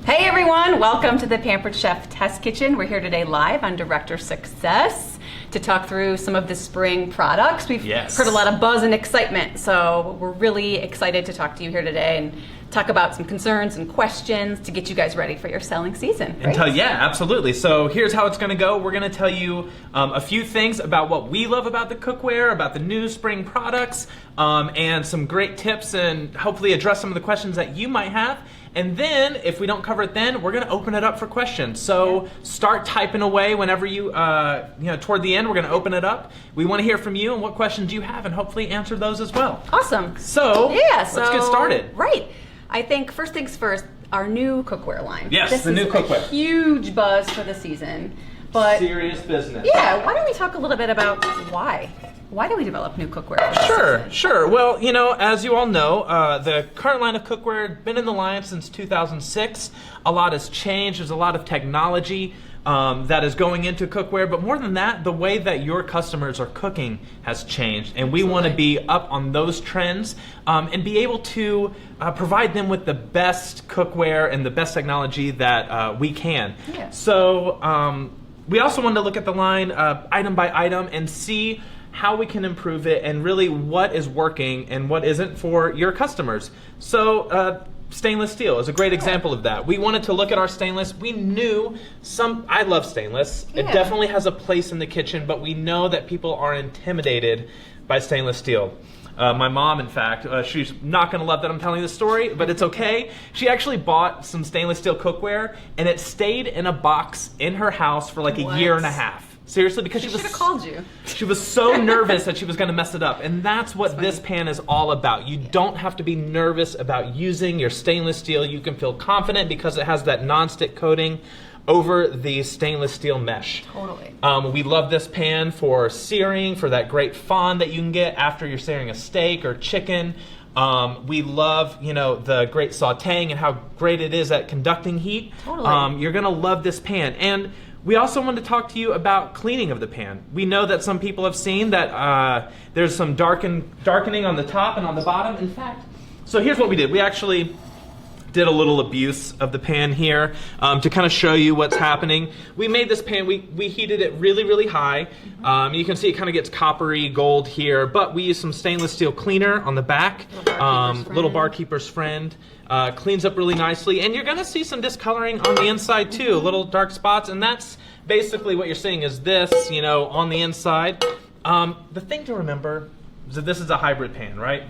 Hey everyone, welcome to the Pampered Chef Test Kitchen. We're here today live on Director Success to talk through some of the spring products. We've heard a lot of buzz and excitement, so we're really excited to talk to you here today and talk about some concerns and questions to get you guys ready for your selling season. Right? Yeah, absolutely. So here's how it's going to go. We're going to tell you a few things about what we love about the cookware, about the new spring products, and some great tips, and hopefully address some of the questions that you might have. And then, if we don't cover it then, we're going to open it up for questions. So start typing away whenever you, toward the end, we're going to open it up. We want to hear from you and what questions you have, and hopefully answer those as well. Awesome. So, let's get started. Right. I think first things first, our new cookware line. Yes, the new cookware. This is a huge buzz for the season. But serious business. Yeah, why don't we talk a little bit about why? Why do we develop new cookware? Sure. Well, as you all know, the current line of cookware has been in the line since 2006. A lot has changed. There's a lot of technology that is going into cookware, but more than that, the way that your customers are cooking has changed, and we want to be up on those trends and be able to provide them with the best cookware and the best technology that we can. Yeah. So we also wanted to look at the line item by item and see how we can improve it and really what is working and what isn't for your customers. So stainless steel is a great example of that. We wanted to look at our stainless. We knew I love stainless. It definitely has a place in the kitchen, but we know that people are intimidated by stainless steel. My mom, in fact, she's not going to love that I'm telling this story, but it's okay. She actually bought some stainless steel cookware, and it stayed in a box in her house for like a year and a half. Seriously, because she should have called you. She was so nervous that she was going to mess it up, and that's what this pan is all about. You don't have to be nervous about using your stainless steel. You can feel confident because it has that non-stick coating over the stainless steel mesh. Totally. We love this pan for searing, for that great fond that you can get after you're searing a steak or chicken. We love, the great sautéing and how great it is at conducting heat. Totally. You're going to love this pan. And we also want to talk to you about cleaning of the pan. We know that some people have seen that there's some darkening on the top and on the bottom. In fact, so here's what we did. We actually did a little abuse of the pan here to kind of show you what's happening. We made this pan, we heated it really, really high. You can see it kind of gets coppery gold here, but we used some stainless steel cleaner on the back. Little barkeeper's friend. Cleans up really nicely, and you're going to see some discoloring on the inside too, little dark spots, and that's basically what you're seeing is this, on the inside. The thing to remember is that this is a hybrid pan, right?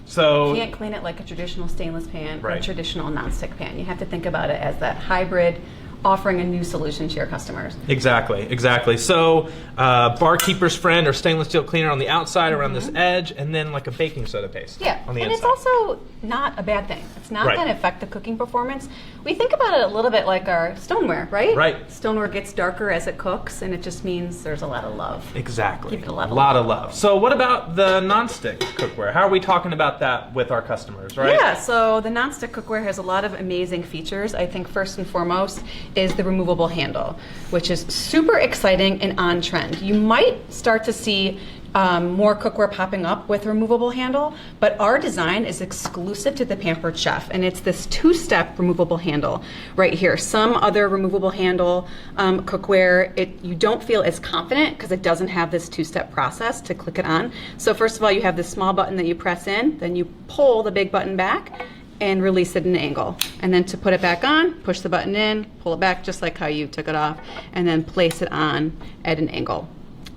So you can't clean it like a traditional stainless pan or a Right. traditional nonstick pan. You have to think about it as that hybrid, offering a new solution to your customers. Exactly. So barkeeper's friend or stainless steel cleaner on the outside around this edge, and then like a baking soda paste on the inside. And it's also not a bad thing. It's not going to affect the cooking performance. We think about it a little bit like our stoneware, right? Right. Stoneware gets darker as it cooks, and it just means there's a lot of love. Exactly. Give it a lot of love. So what about the nonstick cookware? How are we talking about that with our customers, right? Yeah, so the nonstick cookware has a lot of amazing features. I think first and foremost is the removable handle, which is super exciting and on trend. You might start to see more cookware popping up with removable handle, but our design is exclusive to the Pampered Chef, and it's this two-step removable handle right here. Some other removable handle cookware, you don't feel as confident because it doesn't have this two-step process to click it on. So first of all, you have this small button that you press in, then you pull the big button back and release it in an angle. And then to put it back on, push the button in, pull it back just like how you took it off, and then place it on at an angle.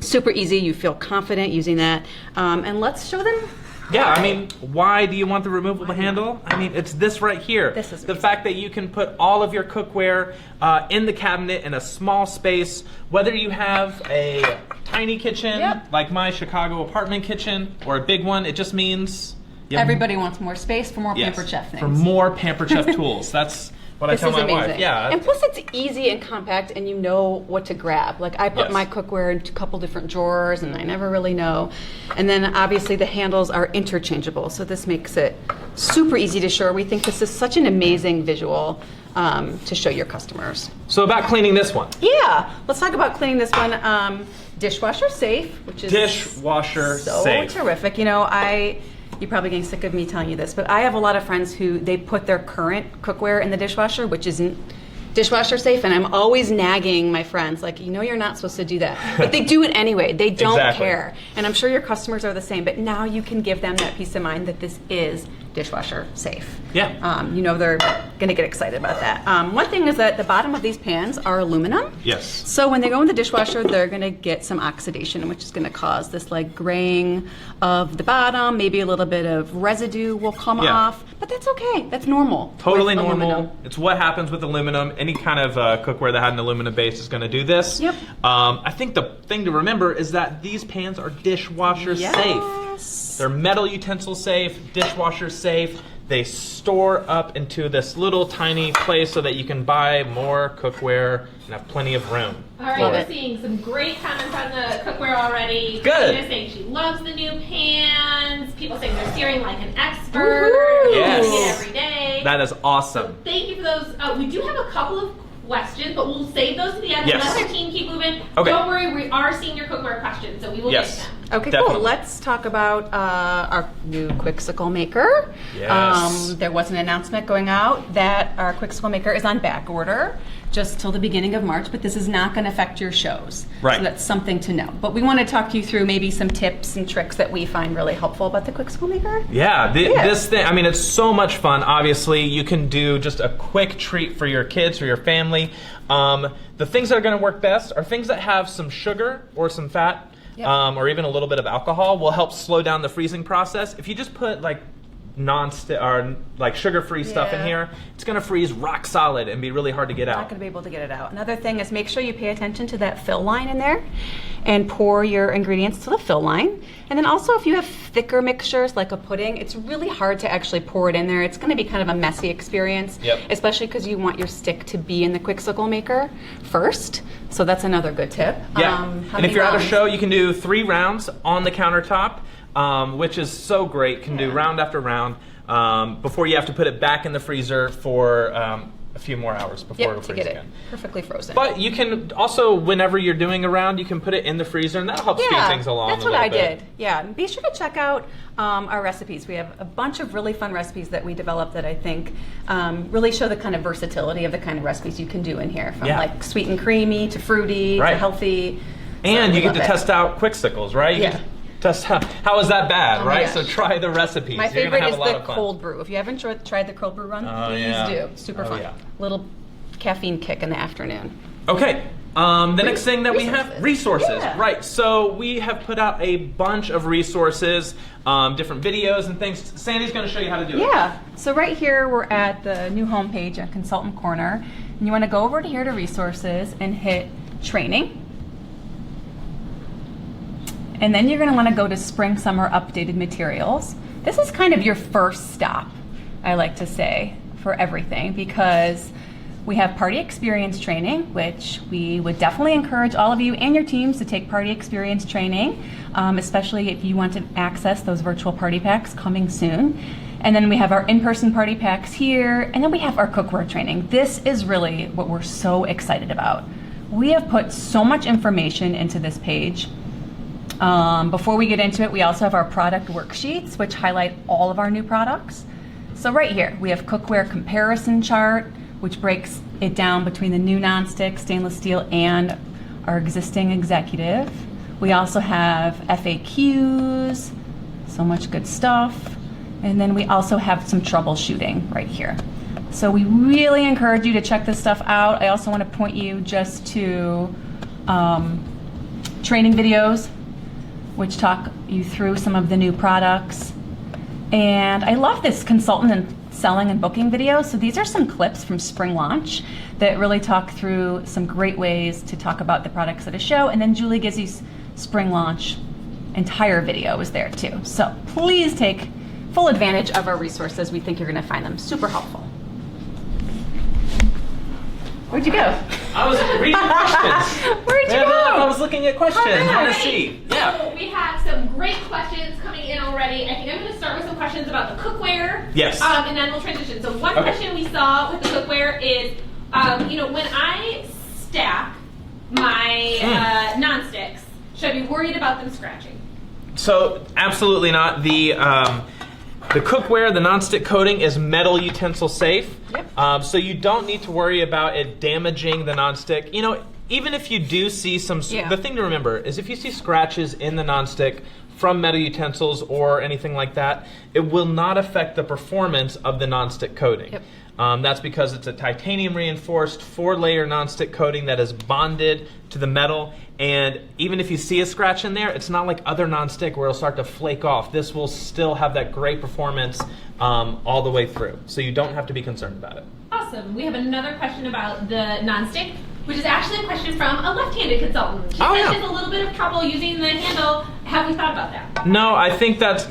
Super easy, you feel confident using that. And let's show them. Yeah, I mean, why do you want the removable handle? I mean, it's this right here. This is the fact that you can put all of your cookware in the cabinet in a small space, whether you have a tiny kitchen, like my Chicago apartment kitchen, or a big one, it just means everybody wants more space for more Pampered Chef things. For more Pampered Chef tools. That's what I tell my wife. Yeah. And plus it's easy and compact and you know what to grab. Like I put my cookware in a couple different drawers and I never really know. And then obviously the handles are interchangeable. So this makes it super easy to show. We think this is such an amazing visual to show your customers. So about cleaning this one. Yeah, let's talk about cleaning this one. Dishwasher safe, which is dishwasher so safe. Terrific. you're probably getting sick of me telling you this, but I have a lot of friends who they put their current cookware in the dishwasher, which isn't dishwasher safe, and I'm always nagging my friends, like, you're not supposed to do that. But they do it anyway. They don't care. And I'm sure your customers are the same, but now you can give them that peace of mind that this is dishwasher safe. Yeah. They're going to get excited about that. One thing is that the bottom of these pans are aluminum. Yes. So when they go in the dishwasher, they're going to get some oxidation, which is going to cause this like graying of the bottom. Maybe a little bit of residue will come off, but that's okay. That's normal. Totally normal. It's what happens with aluminum. Any kind of cookware that had an aluminum base is going to do this. Yep. I think the thing to remember is that these pans are dishwasher safe. They're metal utensil safe, dishwasher safe. They store up into this little tiny place so that you can buy more cookware and have plenty of room. All right, we're seeing some great comments on the cookware already. Good. Christina saying she loves the new pans. People saying they're searing like an expert. Yes. Using it every day. That is awesome. So thank you for those. We do have a couple of questions, but we'll save those to the end. Yes. Let our team keep moving. Okay. Don't worry, we are seeing your cookware questions, so we will get to them. Okay, Definitely. cool. Let's talk about our new Quicksicle maker. Yes. There was an announcement going out that our Quicksicle maker is on back order just till the beginning of March, but this is not going to affect your shows. Right. So that's something to know. But we want to talk you through maybe some tips and tricks that we find really helpful about the Quicksicle maker. Yeah, this thing, I mean, it's so much fun. Obviously, you can do just a quick treat for your kids, for your family. The things that are going to work best are things that have some sugar or some fat. Yep. Or even a little bit of alcohol will help slow down the freezing process. If you just put like sugar-free stuff in here, it's going to freeze rock solid and be really hard to get out. Not going to be able to get it out. Another thing is make sure you pay attention to that fill line in there and pour your ingredients to the fill line. And then also if you have thicker mixtures like a pudding, it's really hard to actually pour it in there. It's going to be kind of a messy experience, especially because you want your stick to be in the Quicksicle maker first. So that's another good tip. Yeah, and if you're at a show, you can do 3 rounds on the countertop, which is so great. Can do round after round before you have to put it back in the freezer for a few more hours before it'll freeze to get again. it perfectly frozen. But you can also, whenever you're doing a round, you can put it in the freezer, and that'll help speed things along that's a little what I bit. did. Yeah, and be sure to check out our recipes. We have a bunch of really fun recipes that we developed that I think really show the kind of versatility of the kind of recipes you can do in here, from like sweet and creamy to fruity to healthy. And you get to test out Quicksicles, right? You get to test how is that bad, right? gosh. So try the recipes. My You're favorite gonna have is a lot the of fun. cold brew. If you haven't tried the cold brew run, please do. Super fun. Yeah. Little caffeine kick in the afternoon. Okay. The next thing that we have, resources. Yeah. Right, so we have put out a bunch of resources, different videos and things. Sandy's going to show you how to do it. Yeah, so right here we're at the new homepage at Consultant Corner. And you want to go over to here to resources and hit training. And then you're going to want to go to spring, summer updated materials. This is kind of your first stop, I like to say, for everything, because we have party experience training, which we would definitely encourage all of you and your teams to take party experience training, especially if you want to access those virtual party packs coming soon. And then we have our in-person party packs here, and then we have our cookware training. This is really what we're so excited about. We have put so much information into this page. Before we get into it, we also have our product worksheets, which highlight all of our new products. So right here, we have cookware comparison chart, which breaks it down between the new nonstick, stainless steel, and our existing executive. We also have FAQs, so much good stuff. And then we also have some troubleshooting right here. So we really encourage you to check this stuff out. I also want to point you just to training videos, which talk you through some of the new products. And I love this consultant and selling and booking video. So these are some clips from spring launch that really talk through some great ways to talk about the products at a show. And then Julie Gizzy's spring launch entire video is there too. So please take full advantage of our resources. We think you're gonna find them super helpful. Where'd you go? I was reading questions. Where'd you go? I was looking at questions. I want to see. Yeah. So we have some great questions coming in already. I think I'm going to start with some questions about the cookware. Yes. And then we'll transition. So one question we saw with the cookware is, when I stack my nonsticks, should I be worried about them scratching? So absolutely not. The cookware, the nonstick coating is metal utensil safe. Yep. So you don't need to worry about it damaging the nonstick. You know, even if you do see some, the thing to remember is if you see scratches in the nonstick from metal utensils or anything like that, it will not affect the performance of the nonstick coating. Yep. That's because it's a titanium reinforced 4-layer nonstick coating that is bonded to the metal, and even if you see a scratch in there, it's not like other nonstick where it'll start to flake off. This will still have that great performance all the way through, so you don't have to be concerned about it. Awesome. We have another question about the nonstick, which is actually a question from a left-handed consultant. She says she has a little bit of trouble using the handle. Have we thought about that? No, I think that's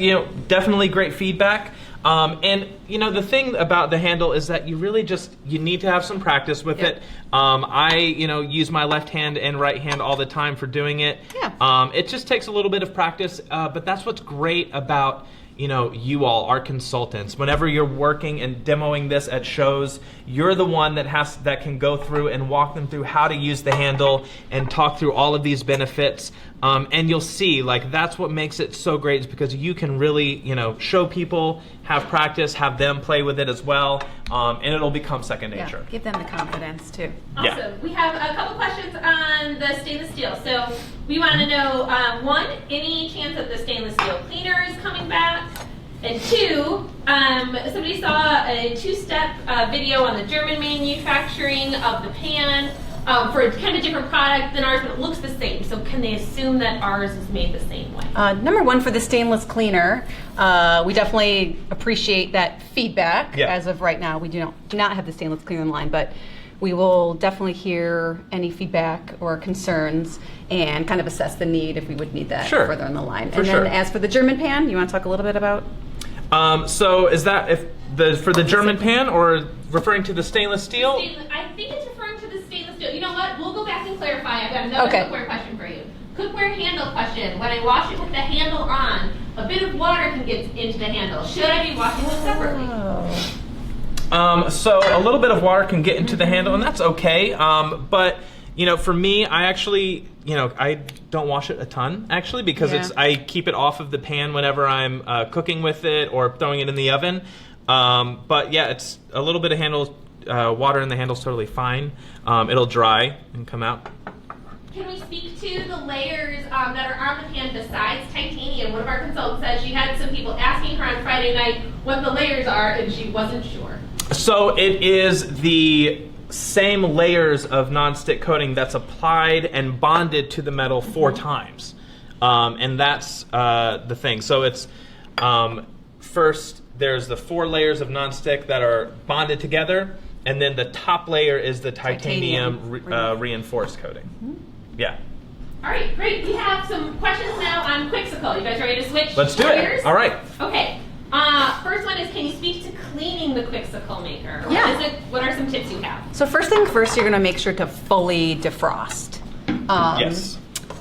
definitely great feedback. And the thing about the handle is that you really you need to have some practice with it. I use my left hand and right hand all the time for doing it. Yeah. It just takes a little bit of practice, but that's what's great about you all, our consultants. Whenever you're working and demoing this at shows, you're the one that can go through and walk them through how to use the handle and talk through all of these benefits. And you'll see, that's what makes it so great, is because you can really, show people, have practice, have them play with it as well, and it'll become second nature. Yeah, give them the confidence too. Awesome. Yeah. We have a couple questions on the stainless steel. So we want to know, one, any chance that the stainless steel cleaner is coming back? And two, somebody saw a 2-step video on the German manufacturing of the pan for a kind of different product than ours, but it looks the same. So can they assume that ours is made the same way? Number one, for the stainless cleaner, we definitely appreciate that feedback. Yeah. As of right now, we do not have the stainless cleaner in line, but we will definitely hear any feedback or concerns and kind of assess the need if we would need that further in the line. For and sure. then as for the German pan, you want to talk a little bit about? So is that for the German pan, or referring to the stainless steel? I think it's referring to the stainless steel. You know what? We'll go back and clarify. I've got another cookware question for you. Cookware handle question. When I wash it with the handle on, a bit of water can get into the handle. Should I be washing it separately? So a little bit of water can get into the handle, and that's okay. But for me, I actually, I don't wash it a ton, actually, because I keep it off of the pan whenever I'm cooking with it or throwing it in the oven. But yeah, it's a little bit of water in the handle is totally fine. It'll dry and come out. Can we speak to the layers that are on the pan besides titanium? One of our consultants said she had some people asking her on Friday night what the layers are, and she wasn't sure. So it is the same layers of nonstick coating that's applied and bonded to the metal 4 times. And that's the thing. So it's first there's the 4 layers of nonstick that are bonded together, and then the top layer is the titanium reinforced coating. Mm-hmm. Yeah. All right, great. We have some questions now on Quixicle. You guys ready to switch? Let's do it. All right. Okay. First one is, can you speak to cleaning the Quixicle maker? Yeah. What are some tips you have? So first thing first, you're going to make sure to fully defrost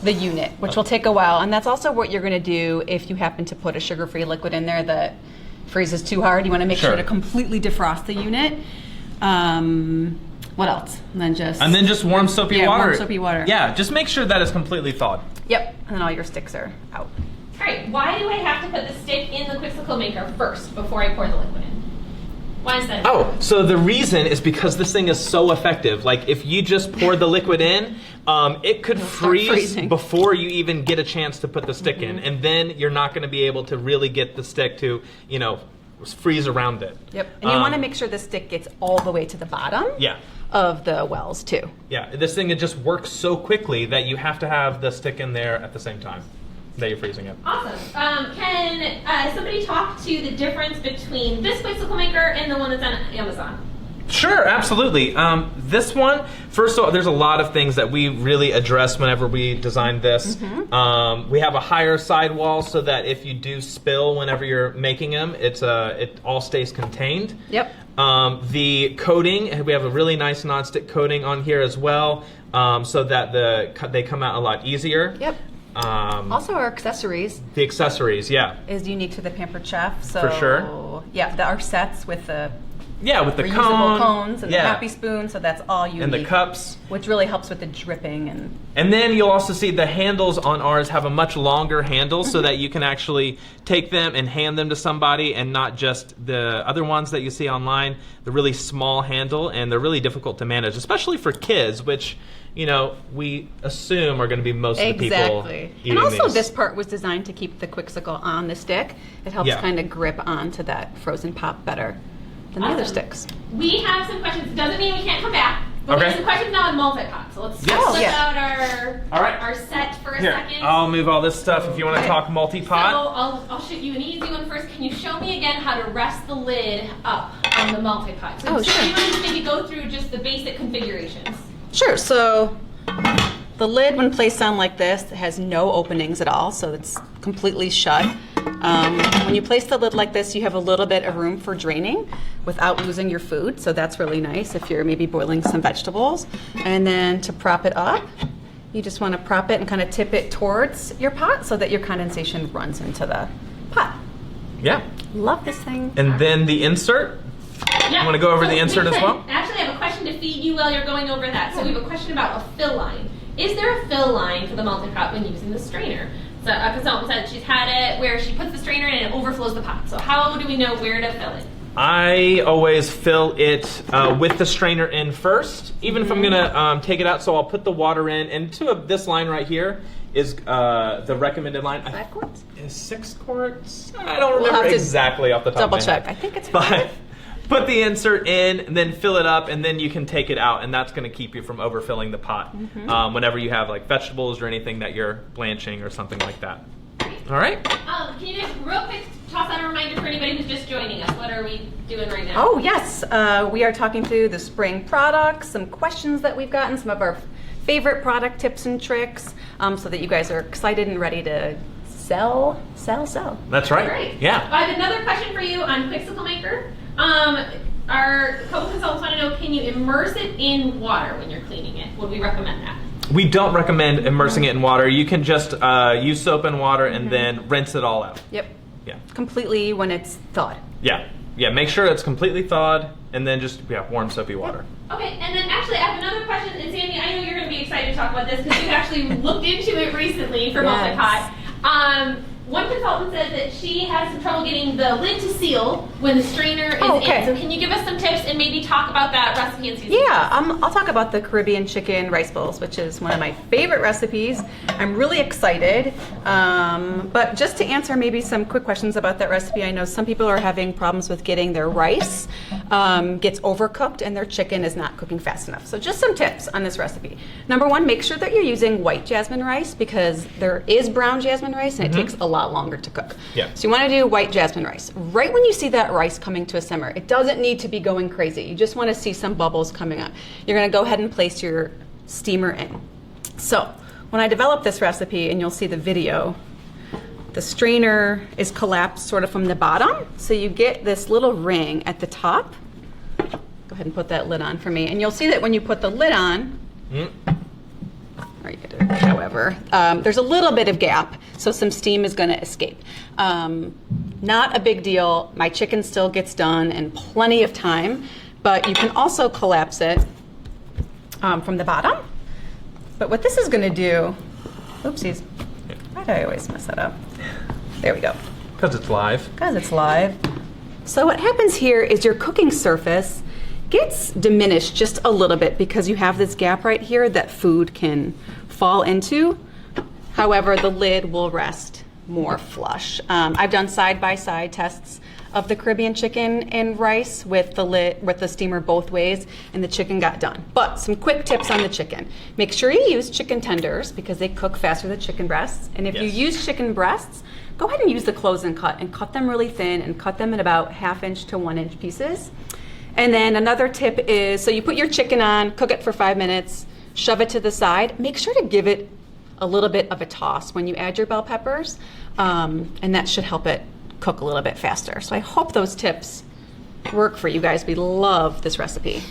the unit, which will take a while. And that's also what you're going to do if you happen to put a sugar-free liquid in there that freezes too hard. You want to make sure to completely defrost the unit. What else? And then just warm soapy water. Warm soapy water. Yeah, just make sure that it's completely thawed. Yep, and then all your sticks are out. All right, why do I have to put the stick in the Quixicle maker first before I pour the liquid in? Why is that? Oh, so the reason is because this thing is so effective. Like, if you just pour the liquid in, it could freeze before you even get a chance to put the stick in, and then you're not going to be able to really get the stick to, freeze around it. Yep, and you want to make sure the stick gets all the way to the bottom. Yeah. Of the wells too. Yeah, this thing, it just works so quickly that you have to have the stick in there at the same time that you're freezing it. Awesome. Can somebody talk to the difference between this Quixicle maker and the one that's on Amazon? Sure, absolutely. This one, first of all, there's a lot of things that we really address whenever we designed this. Mm-hmm. We have a higher sidewall so that if you do spill whenever you're making them, it all stays contained. Yep. The coating, we have a really nice nonstick coating on here as well, so that they come out a lot easier. Yep. Also, our accessories. The accessories, yeah. Is unique to the Pampered Chef. So, for sure. Yeah, our sets with the Yeah, with the reusable cones and yeah. the happy spoon, so that's all you and need. the cups. Which really helps with the dripping. And then you'll also see the handles on ours have a much longer handle so that you can actually take them and hand them to somebody and not just the other ones that you see online, the really small handle, and they're really difficult to manage, especially for kids, which, you know, we assume are going to be most of the people eating And also these. this part was designed to keep the Quixocle on the stick. It helps Yeah. kind of grip onto that frozen pop better than the other sticks. We have some questions. Doesn't mean we can't come back. But we have some questions now on multi-pot. So let's Yes. flip out our right. set for a Here, second. I'll move all this stuff if you want to talk So multi-pot. I'll shoot you an easy one first. Can you show me again how to rest the lid up on the multi-pot? So sure. you want to maybe go through just the basic configurations. Sure, so the lid, when placed on like this, has no openings at all, so it's completely shut. When you place the lid like this, you have a little bit of room for draining without losing your food, so that's really nice if you're maybe boiling some vegetables. And then to prop it up, you just want to prop it and kind of tip it towards your pot so that your condensation runs into the pot. Yeah. Love this thing. And then the insert. Yeah. You want to go over the insert as well? Actually, I have a question to feed you while you're going over that. So we have a question about a fill line. Is there a fill line for the multi-pot when using the strainer? So a consultant said she's had it where she puts the strainer in and it overflows the pot. So how do we know where to fill it? I always fill it with the strainer in first, even if I'm gonna take it out. So I'll put the water in, and this line right here is the recommended line. 5 quarts? Is 6 quarts? I don't We'll remember have to exactly off the top of my double check. head. I think it's But 5. put the insert in, and then fill it up, and then you can take it out, and that's going to keep you from overfilling the pot whenever you have like vegetables or anything that you're blanching or something like that. All right. Can you just real quick toss out a reminder for anybody who's just joining us? What are we doing right now? Oh, yes. We are talking through the spring products, some questions that we've gotten, some of our favorite product tips and tricks, so that you guys are excited and ready to sell. That's right. Great. Yeah. I have another question for you on Quixocle Maker. Our couple consultants want to know, can you immerse it in water when you're cleaning it? Would we recommend that? We don't recommend immersing it in water. You can just use soap and water and then rinse it all out. Yep. Yeah. Completely when it's thawed. Yeah. Yeah. Make sure it's completely thawed, and then just warm soapy water. Okay, and then actually I have another question, and Sandy, I know you're going to be excited to talk about this because you've actually looked into it recently for Yes. multi-pot. One consultant said that she has some trouble getting the lid to seal when the strainer is okay. in. So can you give us some tips and maybe talk about that recipe and season? Yeah, I'll talk about the Caribbean chicken rice bowls, which is one of my favorite recipes. I'm really excited. But just to answer maybe some quick questions about that recipe, I know some people are having problems with getting their rice gets overcooked and their chicken is not cooking fast enough. So just some tips on this recipe. Number 1, make sure that you're using white jasmine rice because there is brown jasmine rice and it takes a lot longer to cook. Yeah. So you want to do white jasmine rice. Right when you see that rice coming to a simmer, it doesn't need to be going crazy. You just want to see some bubbles coming up. You're going to go ahead and place your steamer in. So when I developed this recipe, and you'll see the video, the strainer is collapsed sort of from the bottom. So you get this little ring at the top. Go ahead and put that lid on for me. And you'll see that when you put the lid on, or you could do it however, there's a little bit of gap, so some steam is going to escape. Not a big deal. My chicken still gets done in plenty of time, but you can also collapse it from the bottom. But what this is going to do, oopsies, why do I always mess that up? There we go. Because it's live. Because it's live. So what happens here is your cooking surface gets diminished just a little bit because you have this gap right here that food can fall into. However, the lid will rest more flush. I've done side-by-side tests of the Caribbean chicken and rice with the steamer both ways, and the chicken got done. But some quick tips on the chicken. Make sure you use chicken tenders because they cook faster than chicken breasts. And if you use chicken breasts, go ahead and use the close and cut them really thin and cut them in about 1/2 inch to 1 inch pieces. And then another tip is, so you put your chicken on, cook it for 5 minutes, shove it to the side. Make sure to give it a little bit of a toss when you add your bell peppers, and that should help it cook a little bit faster. So I hope those tips work for you guys. We love this recipe.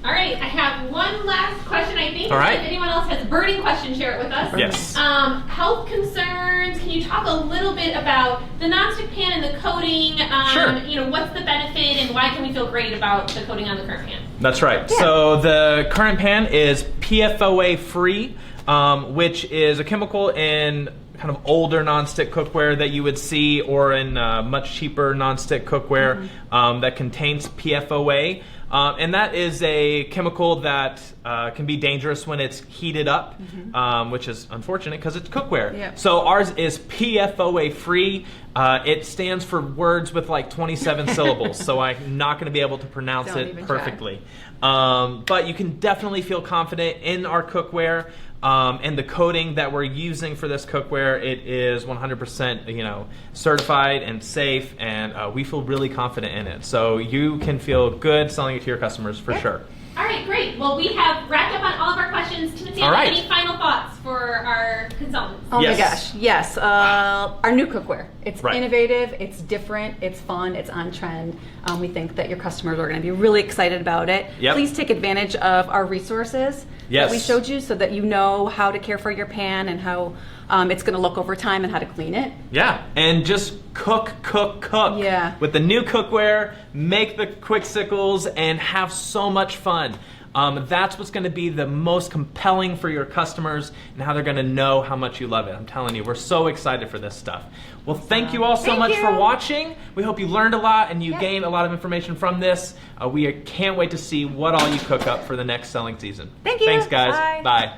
All right, I have have one last question, I think. All right. If anyone else has a burning question, share it with us. Yes. Health concerns. Can you talk a little bit about the nonstick pan and the coating? Sure. You know, what's the benefit and why can we feel great about the coating on the current pan? That's right. Yeah. So the current pan is PFOA free, which is a chemical in kind of older nonstick cookware that you would see, or in much cheaper nonstick cookware that contains PFOA. And that is a chemical that can be dangerous when it's heated up, which is unfortunate because it's cookware. Yeah. So ours is PFOA free. It stands for words with like 27 syllables, so I'm not going to be able to pronounce Don't it even try. perfectly. But you can definitely feel confident in our cookware. And the coating that we're using for this cookware, it is 100% certified and safe, and we feel really confident in it. So you can feel good selling it to your customers for sure. All right, great. Well, we have wrapped up on all of our questions. Timothy, All right. any final thoughts for our consultants? Oh Yes. my gosh, yes. Our new cookware. It's Right. innovative, it's different, it's fun, it's on trend. We think that your customers are going to be really excited about it. Yep. Please take advantage of our resources Yes. that we showed you so that you know how to care for your pan and how it's going to look over time and how to clean it. Yeah, and just cook. Yeah. With the new cookware, make the quick sickles and have so much fun. That's what's going to be the most compelling for your customers and how they're going to know how much you love it. I'm telling you, we're so excited for this stuff. Well, thank you all so Thank much you. for watching. We hope you learned a lot and you Yeah. gained a lot of information from this. We can't wait to see what all you cook up for the next selling season. Thank you. Thanks, guys. Bye. Bye.